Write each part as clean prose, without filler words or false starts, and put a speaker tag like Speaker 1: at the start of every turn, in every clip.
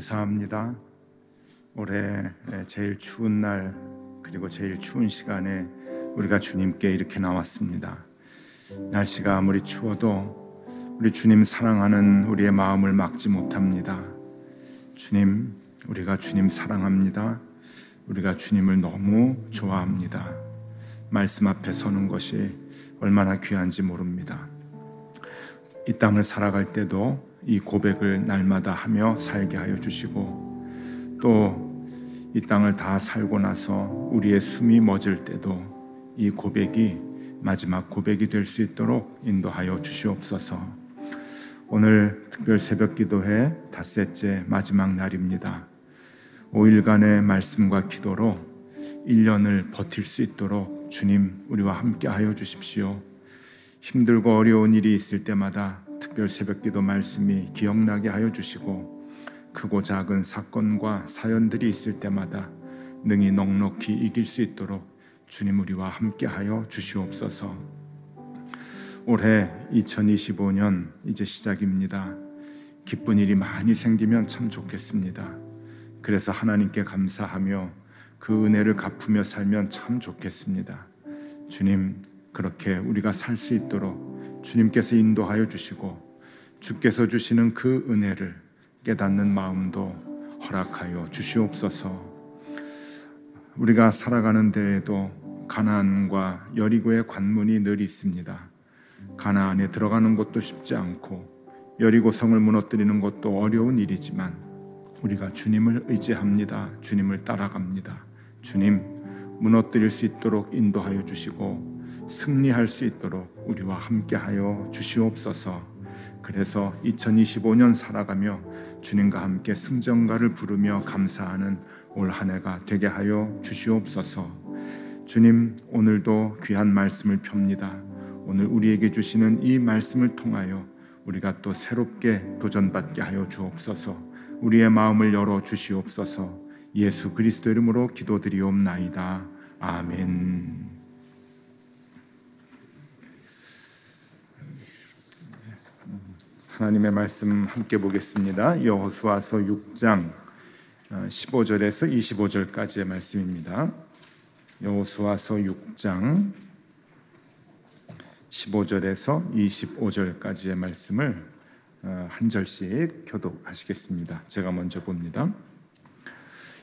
Speaker 1: 감사합니다. 올해 제일 추운 날 그리고 제일 추운 시간에 우리가 주님께 이렇게 나왔습니다. 날씨가 아무리 추워도 우리 주님 사랑하는 우리의 마음을 막지 못합니다. 주님, 우리가 주님 사랑합니다. 우리가 주님을 너무 좋아합니다. 말씀 앞에 서는 것이 얼마나 귀한지 모릅니다. 이 땅을 살아갈 때도 이 고백을 날마다 하며 살게 하여 주시고, 또 이 땅을 다 살고 나서 우리의 숨이 멎을 때도 이 고백이 마지막 고백이 될 수 있도록 인도하여 주시옵소서. 오늘 특별 새벽 기도회 닷새째 마지막 날입니다. 5일간의 말씀과 기도로 1년을 버틸 수 있도록 주님 우리와 함께 하여 주십시오. 힘들고 어려운 일이 있을 때마다 특별 새벽기도 말씀이 기억나게 하여 주시고, 크고 작은 사건과 사연들이 있을 때마다 능히 넉넉히 이길 수 있도록 주님 우리와 함께 하여 주시옵소서. 올해 2025년 이제 시작입니다. 기쁜 일이 많이 생기면 참 좋겠습니다. 그래서 하나님께 감사하며 그 은혜를 갚으며 살면 참 좋겠습니다. 주님, 그렇게 우리가 살 수 있도록 주님께서 인도하여 주시고, 주께서 주시는 그 은혜를 깨닫는 마음도 허락하여 주시옵소서. 우리가 살아가는 데에도 가나안과 여리고의 관문이 늘 있습니다. 가나안에 들어가는 것도 쉽지 않고 여리고 성을 무너뜨리는 것도 어려운 일이지만 우리가 주님을 의지합니다. 주님을 따라갑니다. 주님, 무너뜨릴 수 있도록 인도하여 주시고 승리할 수 있도록 우리와 함께하여 주시옵소서. 그래서 2025년 살아가며 주님과 함께 승전가를 부르며 감사하는 올 한 해가 되게 하여 주시옵소서. 주님, 오늘도 귀한 말씀을 펴니다. 오늘 우리에게 주시는 이 말씀을 통하여 우리가 또 새롭게 도전받게 하여 주옵소서. 우리의 마음을 열어 주시옵소서. 예수 그리스도 이름으로 기도드리옵나이다. 아멘. 하나님의 말씀 함께 보겠습니다. 여호수아서 6장 15절에서 25절까지의 말씀입니다. 여호수아서 6장 15절에서 25절까지의 말씀을 한 절씩 교독하시겠습니다. 제가 먼저 봅니다.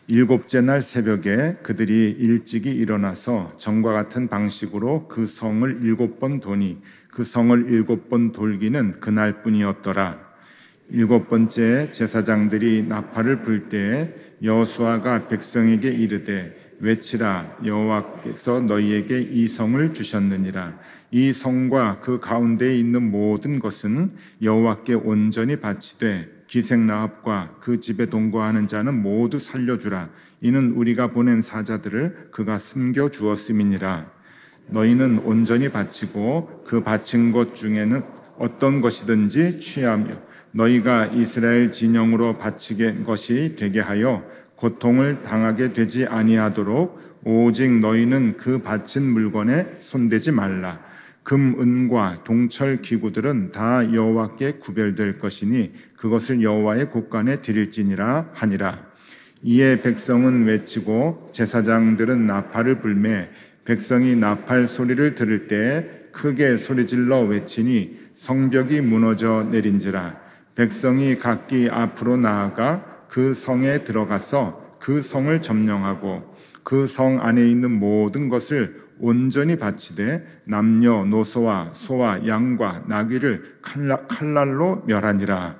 Speaker 1: 일곱째 날 새벽에 그들이 일찍이 일어나서 전과 같은 방식으로 그 성을 7번 도니 그 성을 7번 돌기는 그날뿐이었더라. 7번째 제사장들이 나팔을 불 때에 여호수아가 백성에게 이르되 외치라, 여호와께서 너희에게 이 성을 주셨느니라. 이 성과 그 가운데에 있는 모든 것은 여호와께 온전히 바치되 기생라합과 그 집에 동거하는 자는 모두 살려주라. 이는 우리가 보낸 사자들을 그가 숨겨 주었음이니라. 너희는 온전히 바치고 그 바친 것 중에는 어떤 것이든지 취하며 너희가 이스라엘 진영으로 바치게 것이 되게 하여 고통을 당하게 되지 아니하도록 오직 너희는 그 바친 물건에 손대지 말라. 금, 은과 동철 기구들은 다 여호와께 구별될 것이니 그것을 여호와의 곳간에 드릴지니라 하니라. 이에 백성은 외치고 제사장들은 나팔을 불매 백성이 나팔 소리를 들을 때에 크게 소리질러 외치니 성벽이 무너져 내린지라. 백성이 각기 앞으로 나아가 그 성에 들어가서 그 성을 점령하고 그 성 안에 있는 모든 것을 온전히 바치되 남녀노소와 소와 양과 나귀를 칼날로 멸하니라.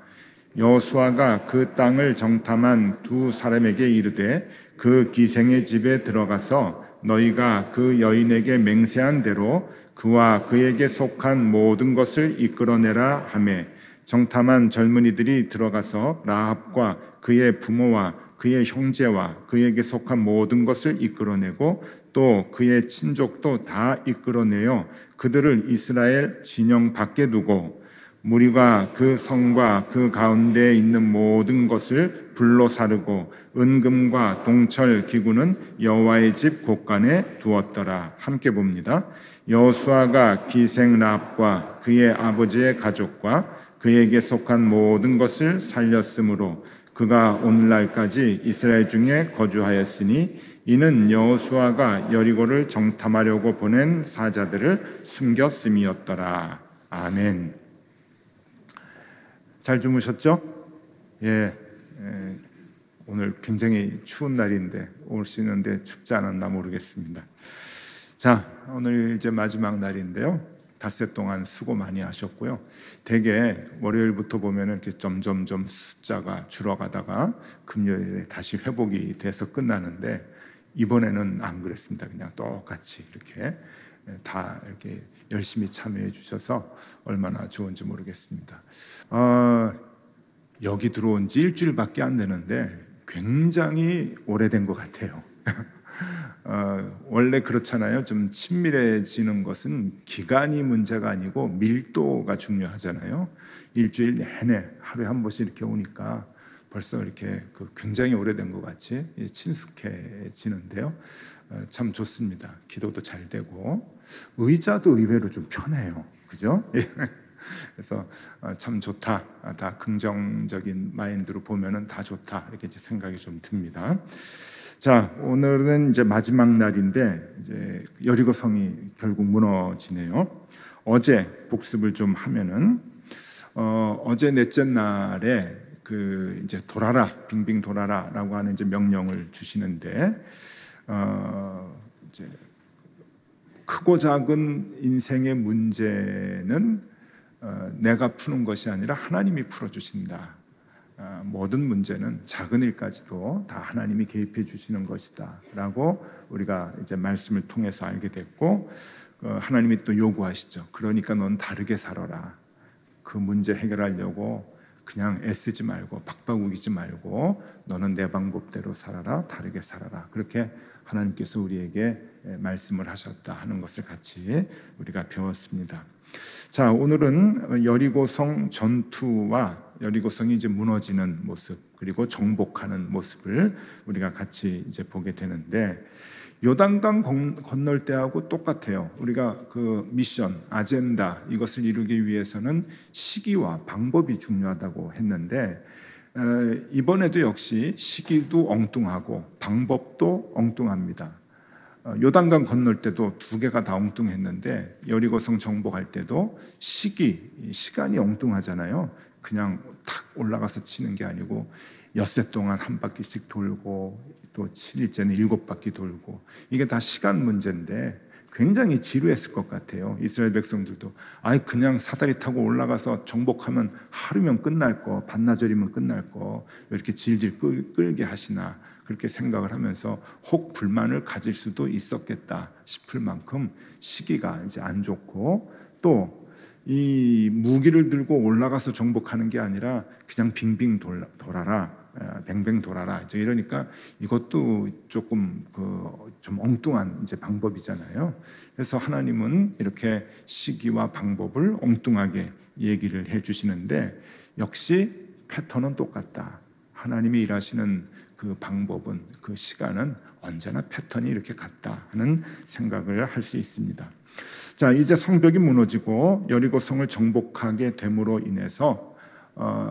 Speaker 1: 여호수아가 그 땅을 정탐한 두 사람에게 이르되 그 기생의 집에 들어가서 너희가 그 여인에게 맹세한 대로 그와 그에게 속한 모든 것을 이끌어내라 하매 정탐한 젊은이들이 들어가서 라합과 그의 부모와 그의 형제와 그에게 속한 모든 것을 이끌어내고 또 그의 친족도 다 이끌어내어 그들을 이스라엘 진영 밖에 두고 무리가 그 성과 그 가운데에 있는 모든 것을 불로 사르고 은금과 동철 기구는 여호와의 집 곳간에 두었더라. 함께 봅니다. 여호수아가 기생 라합과 그의 아버지의 가족과 그에게 속한 모든 것을 살렸으므로 그가 오늘날까지 이스라엘 중에 거주하였으니 이는 여호수아가 여리고를 정탐하려고 보낸 사자들을 숨겼음이었더라. 아멘. 잘 주무셨죠? 예. 오늘 굉장히 추운 날인데 올 수 있는데 춥지 않았나 모르겠습니다. 자, 오늘 이제 마지막 날인데요. 닷새 동안 수고 많이 하셨고요. 대개 월요일부터 보면은 이렇게 점점점 숫자가 줄어가다가 금요일에 다시 회복이 돼서 끝나는데 이번에는 안 그랬습니다. 그냥 똑같이 이렇게 다 이렇게 열심히 참여해 주셔서 얼마나 좋은지 모르겠습니다. 여기 들어온 지 일주일밖에 안 되는데 굉장히 오래된 것 같아요. 원래 그렇잖아요. 좀 친밀해지는 것은 기간이 문제가 아니고 밀도가 중요하잖아요. 일주일 내내 하루에 한 번씩 이렇게 오니까 벌써 이렇게 굉장히 오래된 것 같이 친숙해지는데요. 참 좋습니다. 기도도 잘 되고 의자도 의외로 좀 편해요. 그죠? 그래서 참 좋다. 다 긍정적인 마인드로 보면은 다 좋다. 이렇게 이제 생각이 좀 듭니다. 자, 오늘은 이제 마지막 날인데 이제 여리고성이 결국 무너지네요. 어제 복습을 좀 하면은 어제 넷째 날에 이제 돌아라, 빙빙 돌아라라고 하는 이제 명령을 주시는데 이제 크고 작은 인생의 문제는 내가 푸는 것이 아니라 하나님이 풀어주신다. 모든 문제는 작은 일까지도 다 하나님이 개입해 주시는 것이다라고 우리가 이제 말씀을 통해서 알게 됐고 하나님이 또 요구하시죠. 그러니까 넌 다르게 살아라. 그 문제 해결하려고 그냥 애쓰지 말고 박박우기지 말고 너는 내 방법대로 살아라. 다르게 살아라. 그렇게 하나님께서 우리에게 말씀을 하셨다 하는 것을 같이 우리가 배웠습니다. 자, 오늘은 여리고성 전투와 여리고성이 이제 무너지는 모습 그리고 정복하는 모습을 우리가 같이 이제 보게 되는데 요단강 건널 때하고 똑같아요. 우리가 그 미션, 아젠다 이것을 이루기 위해서는 시기와 방법이 중요하다고 했는데 이번에도 역시 시기도 엉뚱하고 방법도 엉뚱합니다. 요단강 건널 때도 두 개가 다 엉뚱했는데 여리고성 정복할 때도 시간이 엉뚱하잖아요. 그냥 탁 올라가서 치는 게 아니고 엿새 동안 한 바퀴씩 돌고 또 7일째는 7바퀴 돌고 이게 다 시간 문제인데 굉장히 지루했을 것 같아요. 이스라엘 백성들도 그냥 사다리 타고 올라가서 정복하면 하루면 끝날 거 반나절이면 끝날 거 왜 이렇게 질질 끌게 하시나 그렇게 생각을 하면서 혹 불만을 가질 수도 있었겠다 싶을 만큼 시기가 이제 안 좋고 또 이 무기를 들고 올라가서 정복하는 게 아니라 그냥 빙빙 돌아라, 뱅뱅 돌아라. 이제 이러니까 이것도 조금 좀 엉뚱한 이제 방법이잖아요. 그래서 하나님은 이렇게 시기와 방법을 엉뚱하게 얘기를 해주시는데 역시 패턴은 똑같다. 하나님이 일하시는 그 방법은 그 시간은 언제나 패턴이 이렇게 같다 하는 생각을 할 수 있습니다. 자, 이제 성벽이 무너지고 여리고성을 정복하게 됨으로 인해서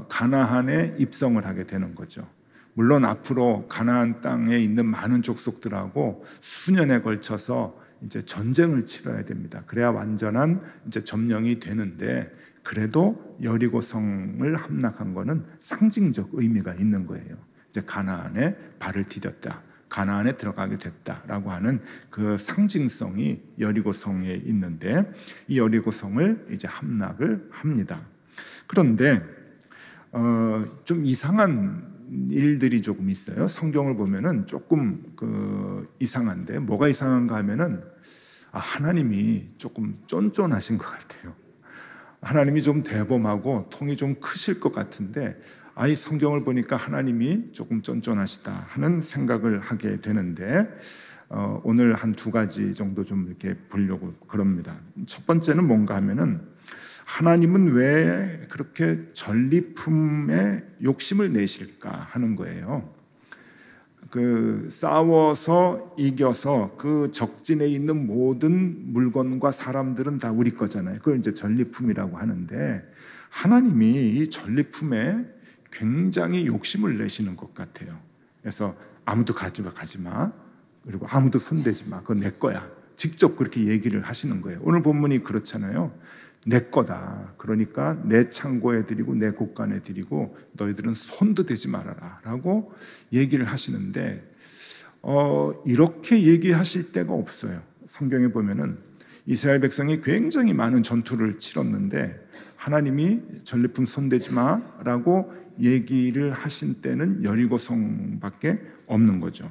Speaker 1: 가나안에 입성을 하게 되는 거죠. 물론 앞으로 가나안 땅에 있는 많은 족속들하고 수년에 걸쳐서 이제 전쟁을 치러야 됩니다. 그래야 완전한 이제 점령이 되는데 그래도 여리고성을 함락한 것은 상징적 의미가 있는 거예요. 이제 가나안에 발을 디뎠다. 가나안에 들어가게 됐다라고 하는 그 상징성이 여리고성에 있는데 이 여리고성을 이제 함락을 합니다. 그런데 좀 이상한 일들이 조금 있어요. 성경을 보면은 조금 이상한데 뭐가 이상한가 하면은 하나님이 조금 쫀쫀하신 것 같아요. 하나님이 좀 대범하고 통이 좀 크실 것 같은데 이 성경을 보니까 하나님이 조금 쫀쫀하시다 하는 생각을 하게 되는데 오늘 한 두 가지 정도 좀 이렇게 보려고 그럽니다. 첫 번째는 뭔가 하면은 하나님은 왜 그렇게 전리품에 욕심을 내실까 하는 거예요. 싸워서 이겨서 그 적진에 있는 모든 물건과 사람들은 다 우리 거잖아요. 그걸 이제 전리품이라고 하는데 하나님이 이 전리품에 굉장히 욕심을 내시는 것 같아요. 그래서 아무도 가지 마. 그리고 아무도 손대지 마. 그건 내 거야. 직접 그렇게 얘기를 하시는 거예요. 오늘 본문이 그렇잖아요. 내 거다. 그러니까 내 창고에 드리고 내 곳간에 드리고 너희들은 손도 대지 말아라 라고 얘기를 하시는데 이렇게 얘기하실 때가 없어요. 성경에 보면은 이스라엘 백성이 굉장히 많은 전투를 치렀는데 하나님이 전리품 손대지 마라고 얘기를 하신 때는 여리고성밖에 없는 거죠.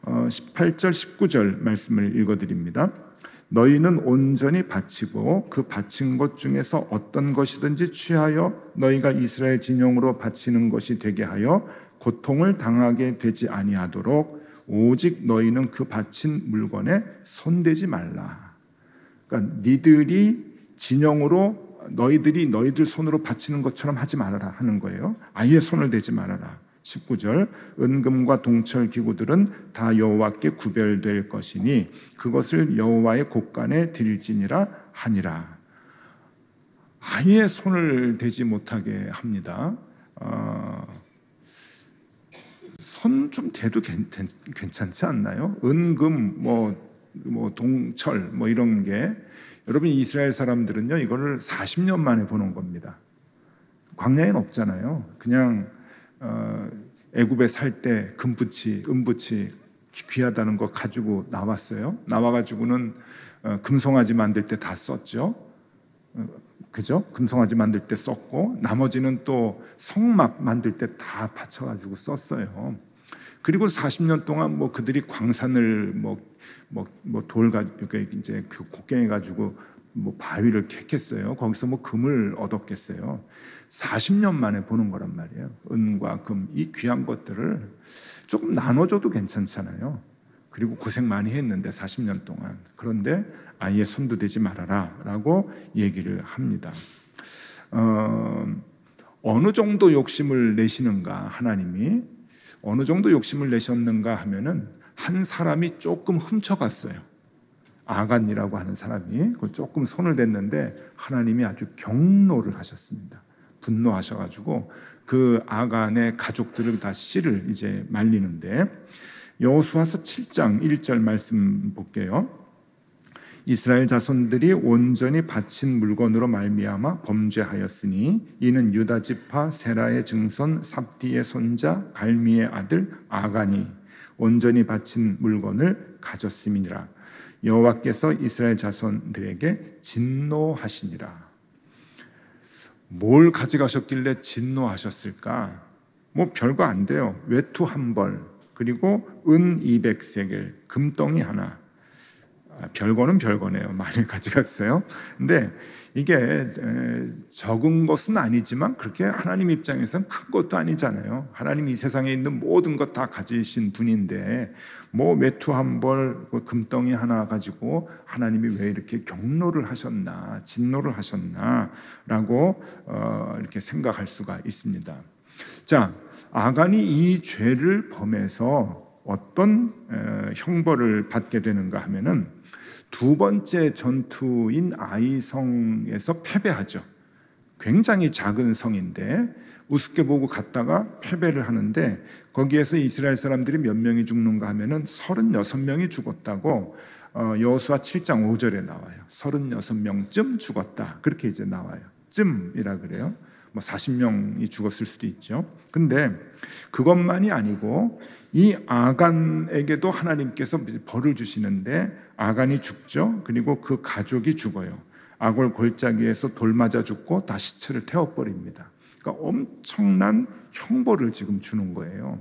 Speaker 1: 18절 19절 말씀을 읽어드립니다. 너희는 온전히 바치고 그 바친 것 중에서 어떤 것이든지 취하여 너희가 이스라엘 진영으로 바치는 것이 되게 하여 고통을 당하게 되지 아니하도록 오직 너희는 그 바친 물건에 손대지 말라. 그러니까 니들이 진영으로 너희들 손으로 바치는 것처럼 하지 말아라 하는 거예요. 아예 손을 대지 말아라. 19절 은금과 동철 기구들은 다 여호와께 구별될 것이니 그것을 여호와의 곳간에 드릴지니라 하니라. 아예 손을 대지 못하게 합니다. 손 좀 대도 괜찮지 않나요? 은금 동철 이런 게 여러분 이스라엘 사람들은요 이거를 40년 만에 보는 겁니다. 광야에는 없잖아요. 그냥 애굽에 살 때 금붙이, 은붙이 귀하다는 거 가지고 나왔어요. 나와가지고는 금송아지 만들 때 다 썼죠. 그죠? 금송아지 만들 때 썼고 나머지는 또 성막 만들 때 다 받쳐가지고 썼어요. 그리고 40년 동안 그들이 광산을 돌 가지고 이제 그 곡괭이 가지고 바위를 캤겠어요. 거기서 금을 얻었겠어요. 40년 만에 보는 거란 말이에요. 은과 금, 이 귀한 것들을 조금 나눠줘도 괜찮잖아요. 그리고 고생 많이 했는데 40년 동안. 그런데 아예 손도 대지 말아라 라고 얘기를 합니다. 어느 정도 욕심을 내시는가 하나님이 어느 정도 욕심을 내셨는가 하면은 한 사람이 조금 훔쳐갔어요. 아간이라고 하는 사람이 조금 손을 댔는데 하나님이 아주 경노를 하셨습니다. 분노하셔가지고 그 아간의 가족들을 다 씨를 이제 말리는데 여호수아서 7장 1절 말씀 볼게요. 이스라엘 자손들이 온전히 바친 물건으로 말미암아 범죄하였으니 이는 유다 지파 세라의 증손 삽디의 손자 갈미의 아들 아간이 온전히 바친 물건을 가졌음이니라. 여호와께서 이스라엘 자손들에게 진노하시니라. 뭘 가져가셨길래 진노하셨을까? 별거 안 돼요. 외투 한 벌, 그리고 은 200세겔, 금덩이 하나. 별거는 별거네요. 많이 가져갔어요. 근데 이게 적은 것은 아니지만 그렇게 하나님 입장에서는 큰 것도 아니잖아요. 하나님이 이 세상에 있는 모든 것 다 가지신 분인데 외투 한 벌, 금덩이 하나 가지고 하나님이 왜 이렇게 경노를 하셨나, 진노를 하셨나라고 이렇게 생각할 수가 있습니다. 자, 아간이 이 죄를 범해서 어떤 형벌을 받게 되는가 하면은 두 번째 전투인 아이성에서 패배하죠. 굉장히 작은 성인데 우습게 보고 갔다가 패배를 하는데 거기에서 이스라엘 사람들이 몇 명이 죽는가 하면은 36명이 죽었다고 여호수아 7장 5절에 나와요. 36명쯤 죽었다. 그렇게 이제 나와요. 쯤이라 그래요. 40명이 죽었을 수도 있죠. 근데 그것만이 아니고 이 아간에게도 하나님께서 벌을 주시는데 아간이 죽죠. 그리고 그 가족이 죽어요. 아골 골짜기에서 돌 맞아 죽고 다 시체를 태워버립니다. 그러니까 엄청난 형벌을 지금 주는 거예요.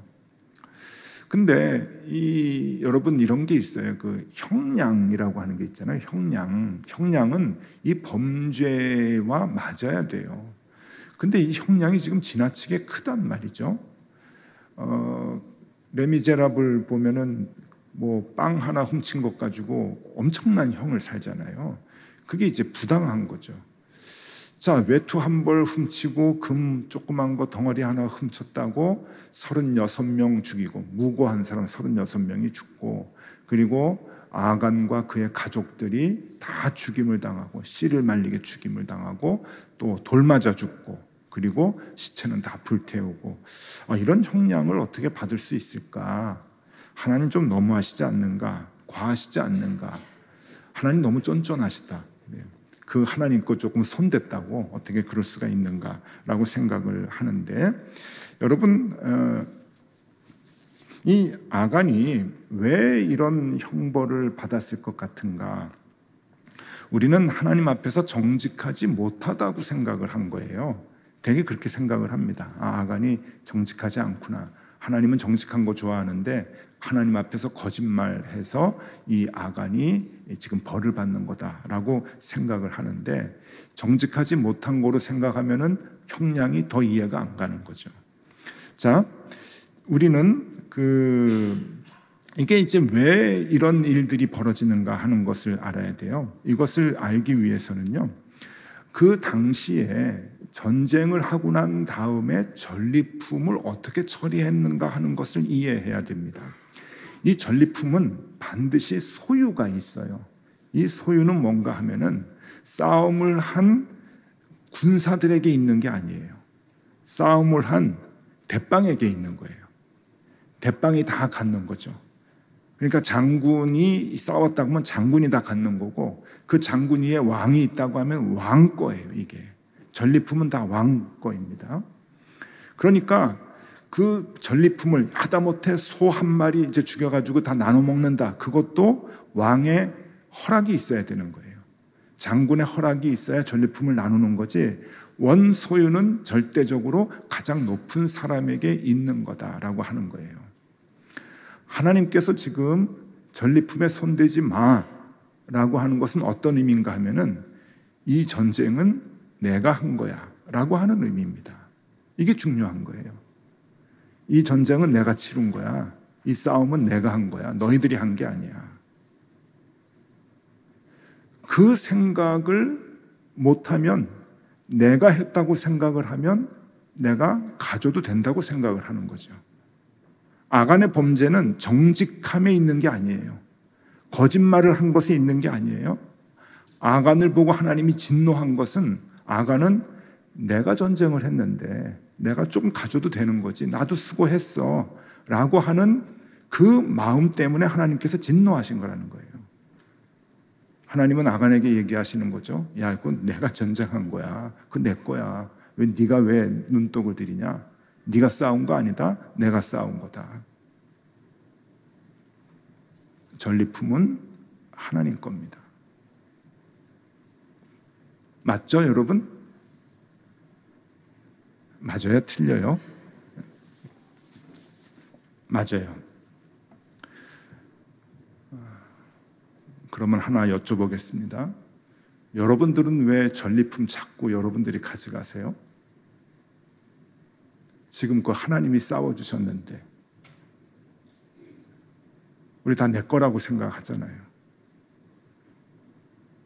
Speaker 1: 근데 여러분 이런 게 있어요. 그 형량이라고 하는 게 있잖아요. 형량은 이 범죄와 맞아야 돼요. 근데 이 형량이 지금 지나치게 크단 말이죠. 레미제라블 보면은 빵 하나 훔친 것 가지고 엄청난 형을 살잖아요. 그게 이제 부당한 거죠. 자, 외투 한 벌 훔치고 금 조그만 거 덩어리 하나 훔쳤다고 36명 죽이고 무고한 사람 36명이 죽고 그리고 아간과 그의 가족들이 다 죽임을 당하고 씨를 말리게 죽임을 당하고 또 돌 맞아 죽고 그리고 시체는 다 불태우고, 이런 형량을 어떻게 받을 수 있을까? 하나님 좀 너무하시지 않는가? 과하시지 않는가? 하나님 너무 쫀쫀하시다. 그 하나님 거 조금 손댔다고 어떻게 그럴 수가 있는가라고 생각을 하는데, 여러분, 이 아간이 왜 이런 형벌을 받았을 것 같은가? 우리는 하나님 앞에서 정직하지 못하다고 생각을 한 거예요. 되게 그렇게 생각을 합니다. 아간이 정직하지 않구나. 하나님은 정직한 거 좋아하는데 하나님 앞에서 거짓말해서 이 아간이 지금 벌을 받는 거다라고 생각을 하는데, 정직하지 못한 거로 생각하면은 형량이 더 이해가 안 가는 거죠. 자, 우리는 이게 이제 왜 이런 일들이 벌어지는가 하는 것을 알아야 돼요. 이것을 알기 위해서는요, 그 당시에 전쟁을 하고 난 다음에 전리품을 어떻게 처리했는가 하는 것을 이해해야 됩니다. 이 전리품은 반드시 소유가 있어요. 이 소유는 뭔가 하면은 싸움을 한 군사들에게 있는 게 아니에요. 싸움을 한 대빵에게 있는 거예요. 대빵이 다 갖는 거죠. 그러니까 장군이 싸웠다고 하면 장군이 다 갖는 거고, 그 장군 위에 왕이 있다고 하면 왕 거예요. 이게 전리품은 다 왕 거입니다. 그러니까 그 전리품을 하다못해 소 한 마리 이제 죽여가지고 다 나눠 먹는다. 그것도 왕의 허락이 있어야 되는 거예요. 장군의 허락이 있어야 전리품을 나누는 거지, 원 소유는 절대적으로 가장 높은 사람에게 있는 거다라고 하는 거예요. 하나님께서 지금 전리품에 손대지 마라고 하는 것은 어떤 의미인가 하면은, 이 전쟁은 내가 한 거야 라고 하는 의미입니다. 이게 중요한 거예요. 이 전쟁은 내가 치른 거야. 이 싸움은 내가 한 거야. 너희들이 한 게 아니야. 그 생각을 못하면, 내가 했다고 생각을 하면 내가 가져도 된다고 생각을 하는 거죠. 아간의 범죄는 정직함에 있는 게 아니에요. 거짓말을 한 것에 있는 게 아니에요. 아간을 보고 하나님이 진노한 것은, 아간은 내가 전쟁을 했는데 내가 조금 가져도 되는 거지, 나도 수고했어 라고 하는 그 마음 때문에 하나님께서 진노하신 거라는 거예요. 하나님은 아간에게 얘기하시는 거죠. 야, 그건 내가 전쟁한 거야. 그건 내 거야. 네가 왜 눈독을 들이냐? 네가 싸운 거 아니다. 내가 싸운 거다. 전리품은 하나님 겁니다. 맞죠, 여러분? 맞아요? 틀려요? 맞아요. 그러면 하나 여쭤보겠습니다. 여러분들은 왜 전리품 자꾸 여러분들이 가져가세요? 지금 그 하나님이 싸워주셨는데, 우리 다 내 거라고 생각하잖아요.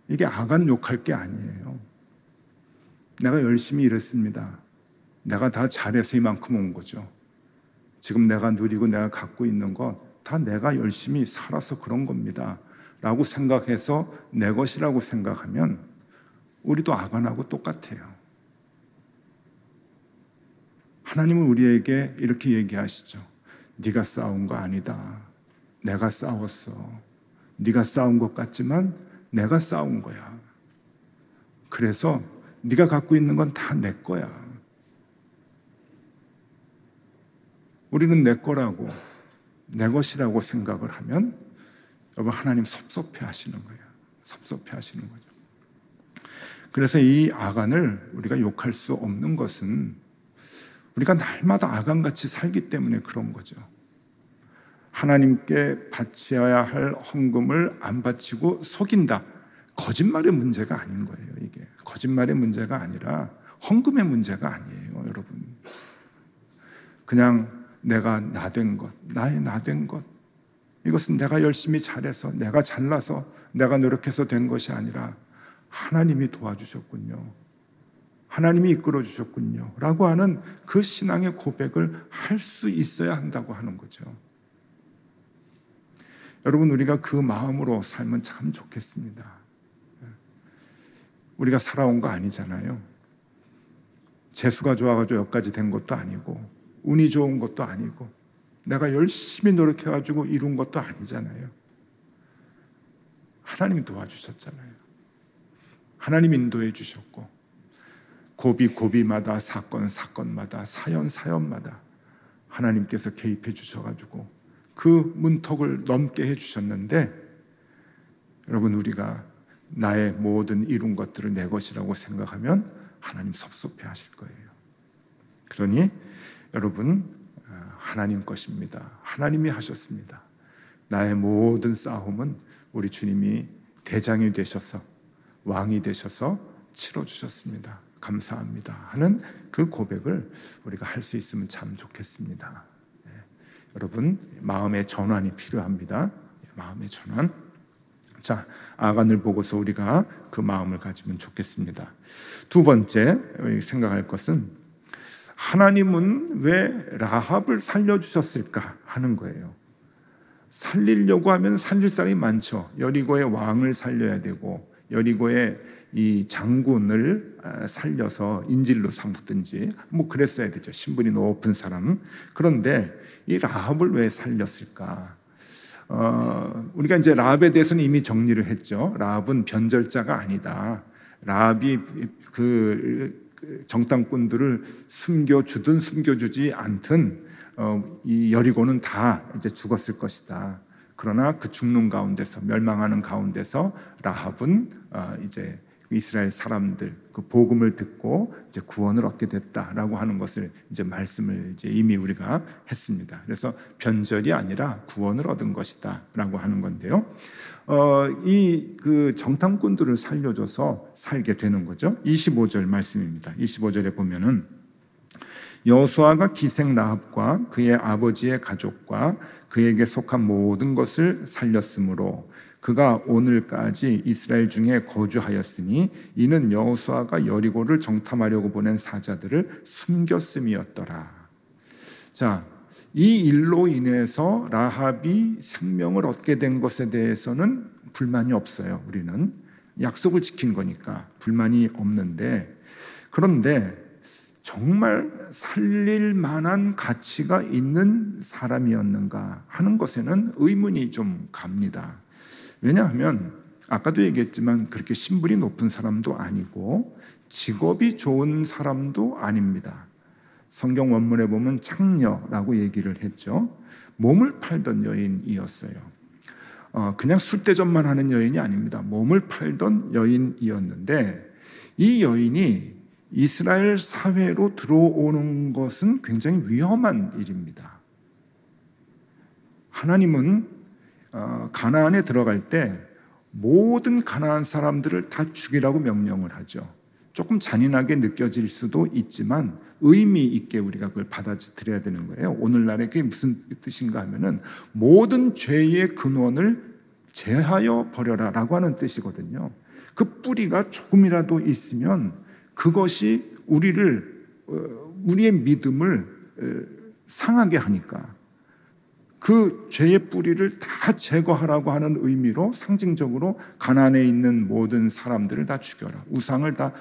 Speaker 1: 이게 아간 욕할 게 아니에요. 내가 열심히 일했습니다. 내가 다 잘해서 이만큼 온 거죠. 지금 내가 누리고 내가 갖고 있는 것 다 내가 열심히 살아서 그런 겁니다 라고 생각해서 내 것이라고 생각하면 우리도 아간하고 똑같아요. 하나님은 우리에게 이렇게 얘기하시죠. 네가 싸운 거 아니다. 내가 싸웠어. 네가 싸운 것 같지만 내가 싸운 거야. 그래서 네가 갖고 있는 건 다 내 거야. 우리는 내 거라고, 내 것이라고 생각을 하면 여러분, 하나님 섭섭해 하시는 거예요. 섭섭해 하시는 거죠. 그래서 이 아간을 우리가 욕할 수 없는 것은 우리가 날마다 아간같이 살기 때문에 그런 거죠. 하나님께 바쳐야 할 헌금을 안 바치고 속인다. 거짓말의 문제가 아닌 거예요. 이게 거짓말의 문제가 아니라 헌금의 문제가 아니에요, 여러분. 그냥 내가 나된 것, 나의 나된 것, 이것은 내가 열심히 잘해서, 내가 잘나서, 내가 노력해서 된 것이 아니라 하나님이 도와주셨군요, 하나님이 이끌어 주셨군요 라고 하는 그 신앙의 고백을 할 수 있어야 한다고 하는 거죠. 여러분, 우리가 그 마음으로 살면 참 좋겠습니다. 우리가 살아온 거 아니잖아요. 재수가 좋아가지고 여기까지 된 것도 아니고 운이 좋은 것도 아니고 내가 열심히 노력해가지고 이룬 것도 아니잖아요. 하나님이 도와주셨잖아요. 하나님 인도해 주셨고 고비마다 사건마다 사연마다 하나님께서 개입해 주셔가지고 그 문턱을 넘게 해주셨는데, 여러분, 우리가 나의 모든 이룬 것들을 내 것이라고 생각하면 하나님 섭섭해 하실 거예요. 그러니 여러분, 하나님 것입니다. 하나님이 하셨습니다. 나의 모든 싸움은 우리 주님이 대장이 되셔서 왕이 되셔서 치러주셨습니다. 감사합니다 하는 그 고백을 우리가 할 수 있으면 참 좋겠습니다. 여러분, 마음의 전환이 필요합니다. 마음의 전환. 자, 아간을 보고서 우리가 그 마음을 가지면 좋겠습니다. 두 번째 생각할 것은, 하나님은 왜 라합을 살려주셨을까 하는 거예요. 살리려고 하면 살릴 사람이 많죠. 여리고의 왕을 살려야 되고 여리고의 이 장군을 살려서 인질로 삼든지 뭐 그랬어야 되죠. 신분이 높은 사람. 그런데 이 라합을 왜 살렸을까? 우리가 이제 라합에 대해서는 이미 정리를 했죠. 라합은 변절자가 아니다. 라합이 그 정탐꾼들을 숨겨주든 숨겨주지 않든 이 여리고는 다 이제 죽었을 것이다. 그러나 그 죽는 가운데서, 멸망하는 가운데서 라합은 이제 이스라엘 사람들 그 복음을 듣고 이제 구원을 얻게 됐다라고 하는 것을 이제 말씀을 이제 이미 우리가 했습니다. 그래서 변절이 아니라 구원을 얻은 것이다라고 하는 건데요. 이 그 정탐꾼들을 살려줘서 살게 되는 거죠. 25절 말씀입니다. 25절에 보면은 여호수아가 기생 라합과 그의 아버지의 가족과 그에게 속한 모든 것을 살렸으므로 그가 오늘까지 이스라엘 중에 거주하였으니 이는 여호수아가 여리고를 정탐하려고 보낸 사자들을 숨겼음이었더라. 자, 이 일로 인해서 라합이 생명을 얻게 된 것에 대해서는 불만이 없어요. 우리는 약속을 지킨 거니까 불만이 없는데, 그런데 정말 살릴 만한 가치가 있는 사람이었는가 하는 것에는 의문이 좀 갑니다. 왜냐하면 아까도 얘기했지만 그렇게 신분이 높은 사람도 아니고 직업이 좋은 사람도 아닙니다. 성경 원문에 보면 창녀라고 얘기를 했죠. 몸을 팔던 여인이었어요. 그냥 술대접만 하는 여인이 아닙니다. 몸을 팔던 여인이었는데, 이 여인이 이스라엘 사회로 들어오는 것은 굉장히 위험한 일입니다. 하나님은 가나안에 들어갈 때 모든 가나안 사람들을 다 죽이라고 명령을 하죠. 조금 잔인하게 느껴질 수도 있지만 의미 있게 우리가 그걸 받아들여야 되는 거예요. 오늘날에 그게 무슨 뜻인가 하면은 모든 죄의 근원을 제하여 버려라 라고 하는 뜻이거든요. 그 뿌리가 조금이라도 있으면 그것이 우리의 믿음을 상하게 하니까 그 죄의 뿌리를 다 제거하라고 하는 의미로 상징적으로 가나안에 있는 모든 사람들을 다 죽여라, 우상을 다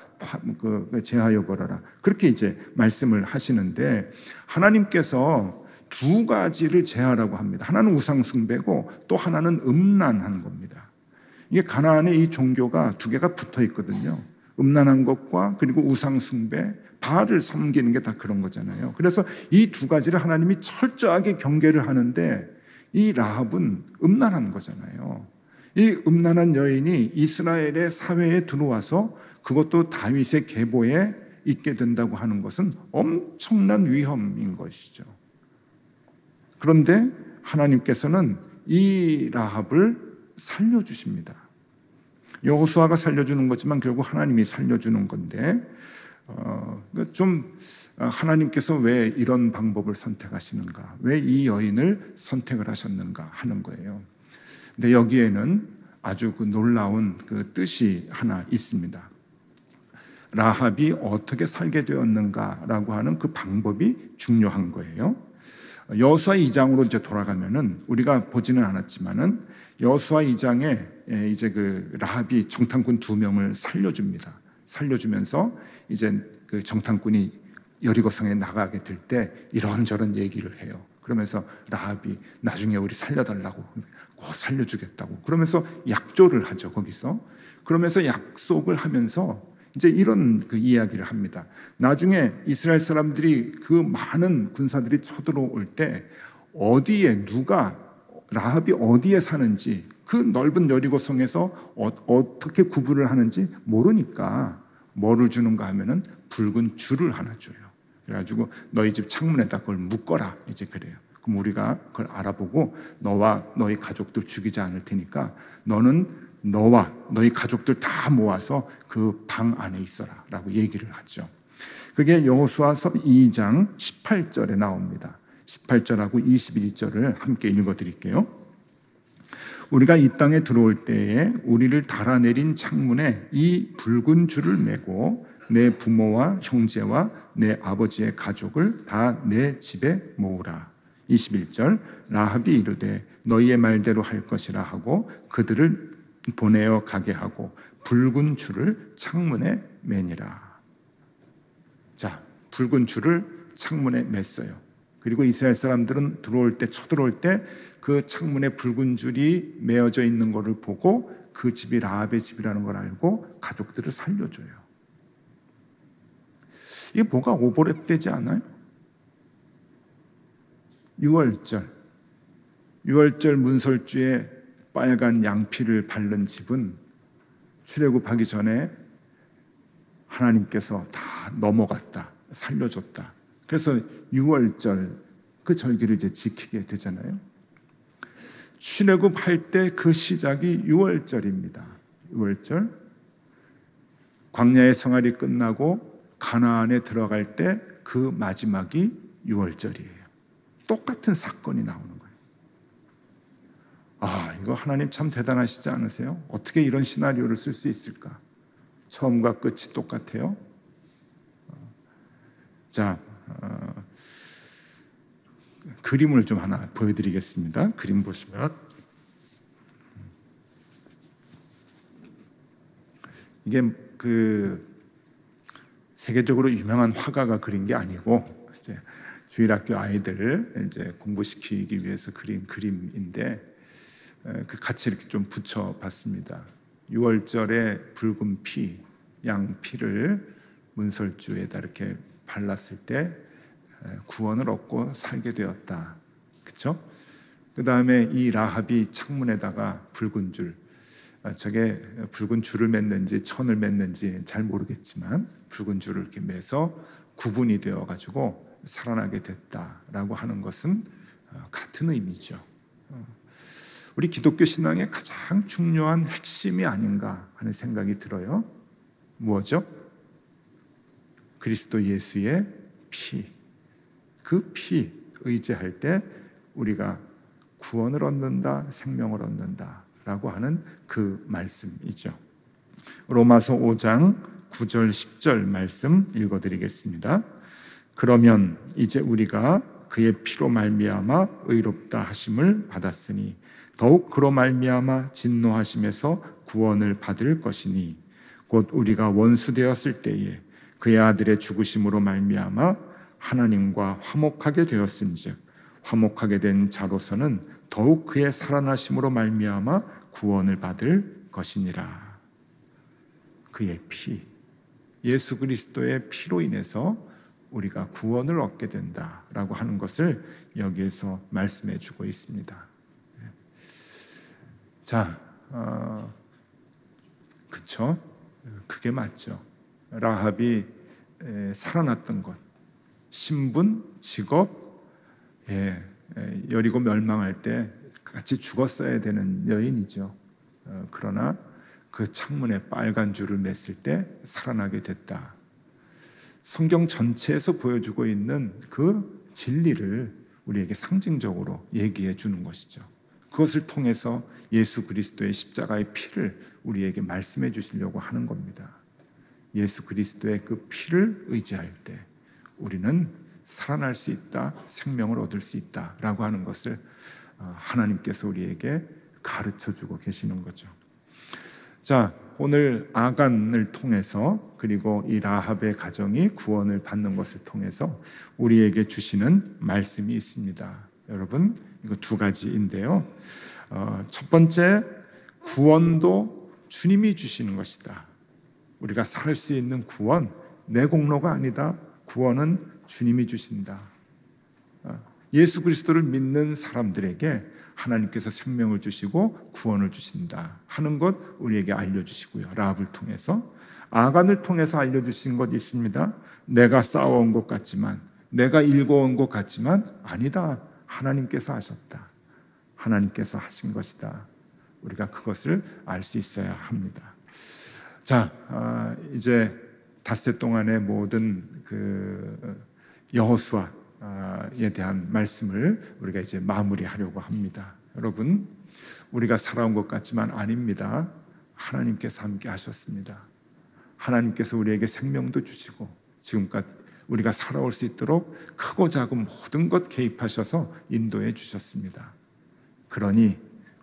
Speaker 1: 제하여 버려라, 그렇게 이제 말씀을 하시는데, 하나님께서 두 가지를 제하라고 합니다. 하나는 우상 숭배고 또 하나는 음란한 겁니다. 이게 가나안의 이 종교가 두 개가 붙어 있거든요. 음란한 것과 그리고 우상 숭배, 바알을 섬기는 게 다 그런 거잖아요. 그래서 이 두 가지를 하나님이 철저하게 경계를 하는데, 이 라합은 음란한 거잖아요. 이 음란한 여인이 이스라엘의 사회에 들어와서 그것도 다윗의 계보에 있게 된다고 하는 것은 엄청난 위험인 것이죠. 그런데 하나님께서는 이 라합을 살려주십니다. 여호수아가 살려주는 거지만 결국 하나님이 살려주는 건데, 좀 하나님께서 왜 이런 방법을 선택하시는가, 왜 이 여인을 선택을 하셨는가 하는 거예요. 근데 여기에는 아주 그 놀라운 그 뜻이 하나 있습니다. 라합이 어떻게 살게 되었는가라고 하는 그 방법이 중요한 거예요. 여호수아 2장으로 이제 돌아가면은 우리가 보지는 않았지만은 여호수아 2장에 이제 그 라합이 정탐꾼 2명을 살려줍니다. 살려주면서 이제 그 정탐꾼이 여리고성에 나가게 될 때 이런저런 얘기를 해요. 그러면서 라합이 나중에 우리 살려달라고, 꼭 살려주겠다고 그러면서 약조를 하죠. 거기서 그러면서 약속을 하면서 이제 이런 그 이야기를 합니다. 나중에 이스라엘 사람들이 그 많은 군사들이 쳐들어올 때 어디에 누가 라합이 어디에 사는지 그 넓은 여리고성에서 어떻게 구분을 하는지 모르니까 뭐를 주는가 하면은 붉은 줄을 하나 줘요. 그래가지고 너희 집 창문에다 그걸 묶어라, 이제 그래요. 그럼 우리가 그걸 알아보고 너와 너희 가족들 죽이지 않을 테니까 너는 너와 너희 가족들 다 모아서 그 방 안에 있어라 라고 얘기를 하죠. 그게 여호수아서 2장 18절에 나옵니다. 18절하고 21절을 함께 읽어드릴게요. 우리가 이 땅에 들어올 때에 우리를 달아내린 창문에 이 붉은 줄을 매고 내 부모와 형제와 내 아버지의 가족을 다 내 집에 모으라. 21절 라합이 이르되 너희의 말대로 할 것이라 하고 그들을 보내어 가게 하고 붉은 줄을 창문에 매니라. 자, 붉은 줄을 창문에 맸어요. 그리고 이스라엘 사람들은 쳐들어올 때 그 창문에 붉은 줄이 매어져 있는 것을 보고 그 집이 라합의 집이라는 걸 알고 가족들을 살려줘요. 이게 뭐가 오버랩되지 않아요? 6월절 문설주에 빨간 양피를 바른 집은 출애굽하기 전에 하나님께서 다 넘어갔다, 살려줬다. 그래서 6월절 그 절기를 이제 지키게 되잖아요. 출애굽할 때 그 시작이 6월절입니다. 6월절 광야의 생활이 끝나고 가나안에 들어갈 때 그 마지막이 6월절이에요. 똑같은 사건이 나오는 거예요. 아, 이거 하나님 참 대단하시지 않으세요? 어떻게 이런 시나리오를 쓸 수 있을까? 처음과 끝이 똑같아요. 자, 그림을 좀 하나 보여드리겠습니다. 그림 보시면 이게 그 세계적으로 유명한 화가가 그린 게 아니고 이제 주일학교 아이들을 이제 공부시키기 위해서 그린 그림인데 그 같이 이렇게 좀 붙여봤습니다. 6월절에 붉은 피, 양피를 문설주에다 이렇게 발랐을 때 구원을 얻고 살게 되었다. 그렇죠? 그 다음에 이 라합이 창문에다가 붉은 줄, 저게 붉은 줄을 맺는지 천을 맺는지 잘 모르겠지만 붉은 줄을 이렇게 매서 구분이 되어 가지고 살아나게 됐다라고 하는 것은 같은 의미죠. 우리 기독교 신앙의 가장 중요한 핵심이 아닌가 하는 생각이 들어요. 무엇이죠? 그리스도 예수의 피. 그 피 의지할 때 우리가 구원을 얻는다, 생명을 얻는다라고 하는 그 말씀이죠. 로마서 5장 9절 10절 말씀 읽어드리겠습니다. 그러면 이제 우리가 그의 피로 말미암아 의롭다 하심을 받았으니 더욱 그로 말미암아 진노하심에서 구원을 받을 것이니 곧 우리가 원수 되었을 때에 그의 아들의 죽으심으로 말미암아 하나님과 화목하게 되었은즉 화목하게 된 자로서는 더욱 그의 살아나심으로 말미암아 구원을 받을 것이니라. 그의 피, 예수 그리스도의 피로 인해서 우리가 구원을 얻게 된다라고 하는 것을 여기에서 말씀해 주고 있습니다. 자, 그쵸? 그게 맞죠. 라합이 살아났던 것, 신분, 직업, 여리고 멸망할 때 같이 죽었어야 되는 여인이죠. 그러나 그 창문에 빨간 줄을 맸을 때 살아나게 됐다. 성경 전체에서 보여주고 있는 그 진리를 우리에게 상징적으로 얘기해 주는 것이죠. 그것을 통해서 예수 그리스도의 십자가의 피를 우리에게 말씀해 주시려고 하는 겁니다. 예수 그리스도의 그 피를 의지할 때 우리는 살아날 수 있다, 생명을 얻을 수 있다라고 하는 것을 하나님께서 우리에게 가르쳐 주고 계시는 거죠. 자, 오늘 아간을 통해서, 그리고 이 라합의 가정이 구원을 받는 것을 통해서 우리에게 주시는 말씀이 있습니다. 여러분, 이거 두 가지인데요. 첫 번째, 구원도 주님이 주시는 것이다. 우리가 살 수 있는 구원, 내 공로가 아니다. 구원은 주님이 주신다. 예수 그리스도를 믿는 사람들에게 하나님께서 생명을 주시고 구원을 주신다 하는 것 우리에게 알려주시고요. 라합을 통해서, 아간을 통해서 알려주신 것이 있습니다. 내가 쌓아온 것 같지만, 내가 일궈온 것 같지만 아니다. 하나님께서 하셨다. 하나님께서 하신 것이다. 우리가 그것을 알 수 있어야 합니다. 자, 이제 닷새 동안의 모든 그 여호수아에 대한 말씀을 우리가 이제 마무리하려고 합니다. 여러분, 우리가 살아온 것 같지만 아닙니다. 하나님께서 함께 하셨습니다. 하나님께서 우리에게 생명도 주시고 지금까지 우리가 살아올 수 있도록 크고 작은 모든 것 개입하셔서 인도해 주셨습니다. 그러니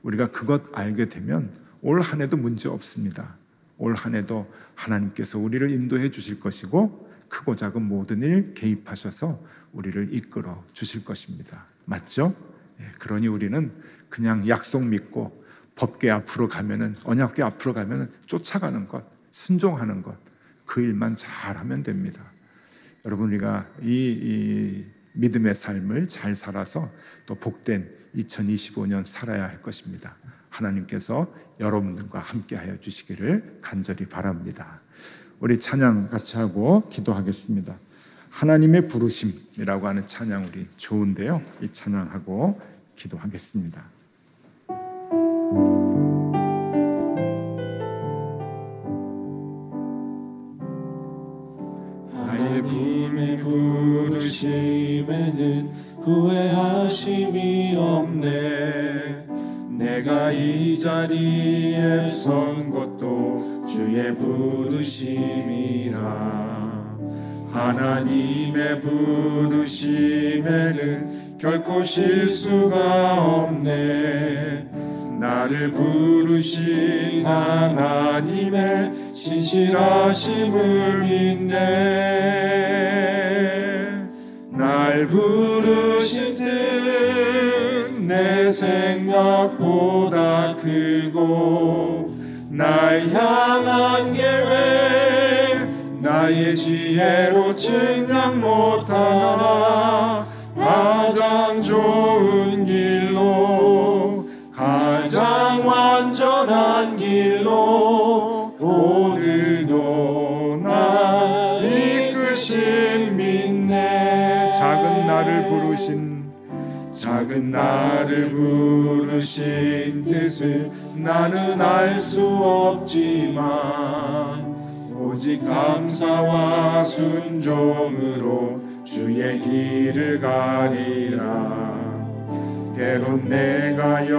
Speaker 1: 우리가 그것 알게 되면 올 한 해도 문제 없습니다. 올 한 해도 하나님께서 우리를 인도해 주실 것이고 크고 작은 모든 일 개입하셔서 우리를 이끌어 주실 것입니다. 맞죠? 그러니 우리는 그냥 약속 믿고 법궤 앞으로 가면은, 언약궤 앞으로 가면은 쫓아가는 것, 순종하는 것, 그 일만 잘하면 됩니다. 여러분, 우리가 이 믿음의 삶을 잘 살아서 또 복된 2025년 살아야 할 것입니다. 하나님께서 여러분들과 함께하여 주시기를 간절히 바랍니다. 우리 찬양 같이 하고 기도하겠습니다. 하나님의 부르심이라고 하는 찬양 우리 좋은데요. 이 찬양하고 기도하겠습니다.
Speaker 2: 하나님의 부르심에는 후회하심이 없네. 내가 이 자리에 선 것도 주의 부르심이라. 하나님의 부르심에는 결코 실수가 없네. 나를 부르신 하나님의 신실하심을 믿네. 날 부르신 뜻 내 생각보다 크고, 날 향한 계획 나의 지혜로 측량 못하나. 가장 좋은 길로, 가장 완전한 길로 오늘도 날 이끄신 믿네. 작은 나를 부르신 뜻을 나는 알 수 없지만, 오직 감사와 순종으로 주의 길을 가리라. 때론 내가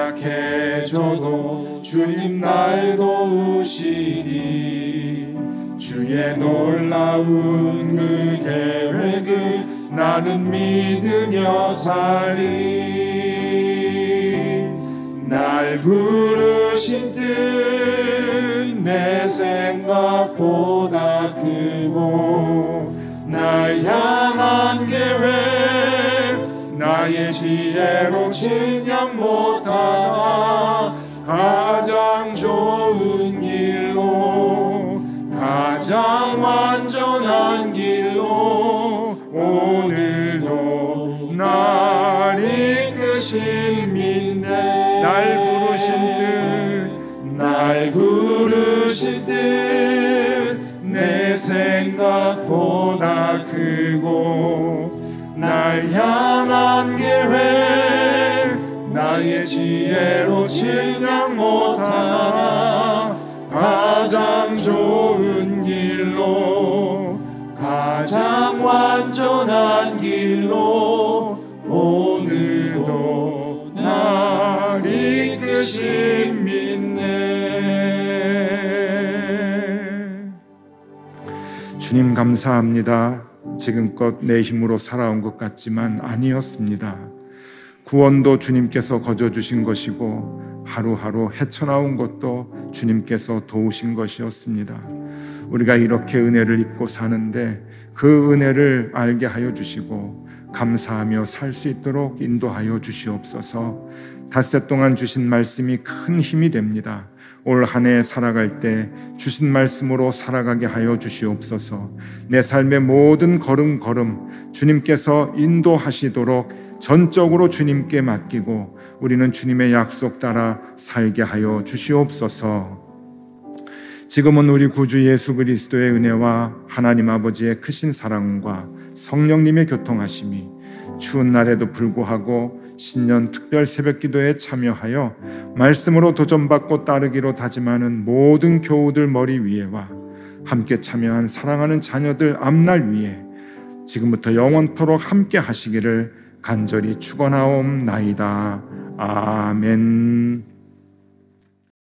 Speaker 2: 연약해져도 주님 날 도우시니, 주의 놀라운 그 계획을 나는 믿으며 살리. 날 부르신 뜻 내 생각보다 크고, 날 향한 계획 나의 지혜로 측량 못하나. 가장 좋은 길로, 가장 완전한 길로 오늘도 날 이끄신 믿네. 날 부르신 뜻 내 생각보다 크고, 날 향한 계획 나의 지혜로 측량 못하나. 가장 좋은 길로, 가장 완전한 길로 오늘도 날 이끄신 믿네.
Speaker 1: 주님 감사합니다. 지금껏 내 힘으로 살아온 것 같지만 아니었습니다. 구원도 주님께서 거저 주신 것이고, 하루하루 헤쳐나온 것도 주님께서 도우신 것이었습니다. 우리가 이렇게 은혜를 입고 사는데 그 은혜를 알게 하여 주시고 감사하며 살 수 있도록 인도하여 주시옵소서. 닷새 동안 주신 말씀이 큰 힘이 됩니다. 올 한 해 살아갈 때 주신 말씀으로 살아가게 하여 주시옵소서. 내 삶의 모든 걸음걸음 주님께서 인도하시도록 전적으로 주님께 맡기고 우리는 주님의 약속 따라 살게 하여 주시옵소서. 지금은 우리 구주 예수 그리스도의 은혜와 하나님 아버지의 크신 사랑과 성령님의 교통하심이 추운 날에도 불구하고 신년 특별 새벽기도에 참여하여 말씀으로 도전받고 따르기로 다짐하는 모든 교우들 머리 위에와 함께 참여한 사랑하는 자녀들 앞날 위에 지금부터 영원토록 함께 하시기를 간절히 축원하옵나이다. 아멘.